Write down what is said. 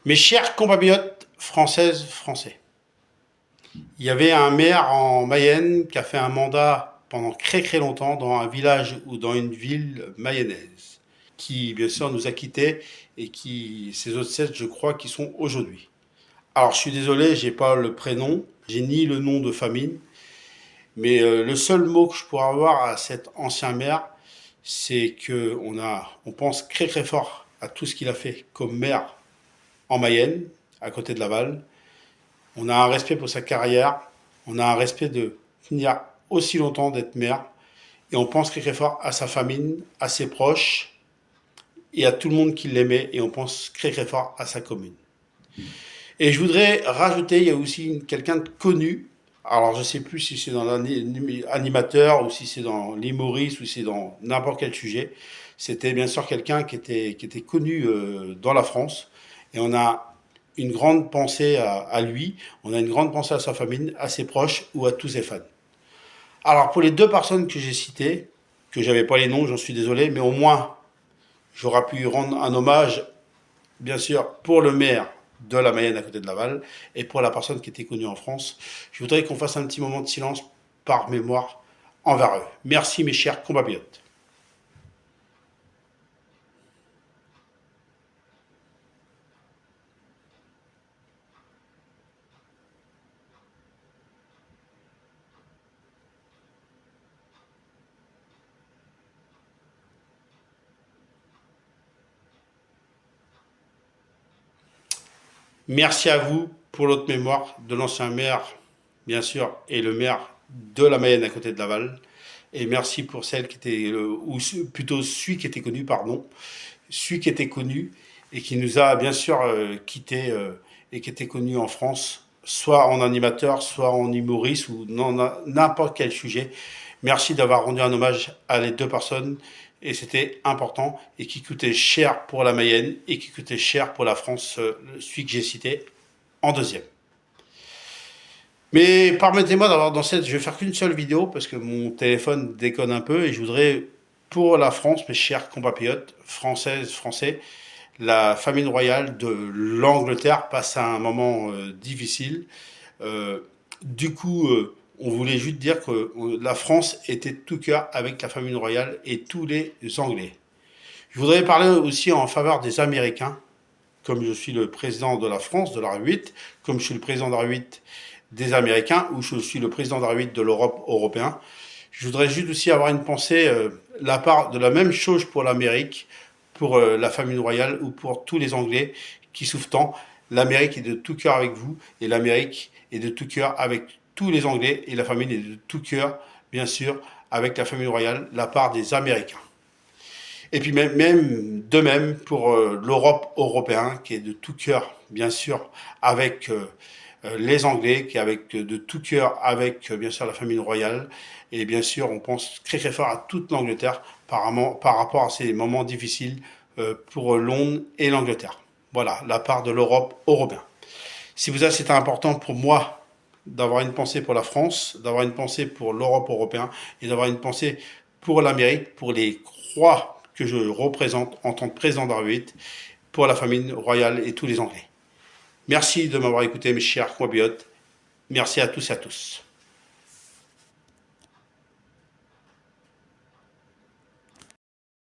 Mes chers compatriotes françaises, français, il y avait un maire en Mayenne qui a fait un mandat pendant très longtemps dans un village ou dans une ville mayonnaise, qui bien sûr nous a quittés et qui, ces autres sept, je crois, qui sont aujourd'hui. Alors je suis désolé, j'ai pas le prénom, j'ai ni le nom de famille, mais le seul mot que je pourrais avoir à cet ancien maire, c'est que on pense très fort à tout ce qu'il a fait comme maire en Mayenne, à côté de Laval. On a un respect pour sa carrière, on a un respect de tenir aussi longtemps d'être maire, et on pense très fort à sa famille, à ses proches, et à tout le monde qui l'aimait, et on pense très fort à sa commune. Et je voudrais rajouter, il y a aussi quelqu'un de connu, alors je ne sais plus si c'est dans l'animateur, ou si c'est dans l'humoriste, ou si c'est dans n'importe quel sujet. C'était bien sûr quelqu'un qui était connu dans la France, et on a une grande pensée à lui, on a une grande pensée à sa famille, à ses proches ou à tous ses fans. Alors pour les deux personnes que j'ai citées, que j'avais pas les noms, j'en suis désolé, mais au moins j'aurais pu rendre un hommage, bien sûr, pour le maire de la Mayenne à côté de Laval et pour la personne qui était connue en France. Je voudrais qu'on fasse un petit moment de silence par mémoire envers eux. Merci mes chers compatriotes. Merci à vous pour l'autre mémoire de l'ancien maire, bien sûr, et le maire de la Mayenne à côté de Laval. Et merci pour celle qui était, ou plutôt celui qui était connu, pardon, celui qui était connu et qui nous a bien sûr quittés et qui était connu en France, soit en animateur, soit en humoriste ou n'importe quel sujet. Merci d'avoir rendu un hommage à les deux personnes et c'était important et qui coûtait cher pour la Mayenne et qui coûtait cher pour la France, celui que j'ai cité en deuxième. Mais permettez-moi d'avoir dans cette, je vais faire qu'une seule vidéo parce que mon téléphone déconne un peu et je voudrais pour la France, mes chers compatriotes françaises, français, la famille royale de l'Angleterre passe à un moment difficile. Euh, on voulait juste dire que la France était de tout cœur avec la famille royale et tous les Anglais. Je voudrais parler aussi en faveur des Américains, comme je suis le président de la France, de la R8, comme je suis le président de la R8 des Américains, ou je suis le président de la R8 de l'Europe européen. Je voudrais juste aussi avoir une pensée, la part de la même chose pour l'Amérique, pour la famille royale ou pour tous les Anglais qui souffrent tant. L'Amérique est de tout cœur avec vous et l'Amérique est de tout cœur avec tous les Anglais et la famille est de tout cœur, bien sûr, avec la famille royale, la part des Américains. Et puis de même pour l'Europe européen qui est de tout cœur, bien sûr, avec les Anglais, qui est avec de tout cœur avec bien sûr la famille royale. Et bien sûr, on pense très fort à toute l'Angleterre par rapport à ces moments difficiles pour Londres et l'Angleterre. Voilà, la part de l'Europe européenne. Si vous avez, c'est important pour moi d'avoir une pensée pour la France, d'avoir une pensée pour l'Europe européenne et d'avoir une pensée pour l'Amérique, pour les croix que je représente en tant que président d'Ar8, pour la famille royale et tous les Anglais. Merci de m'avoir écouté, mes chers compatriotes. Merci à tous et à tous.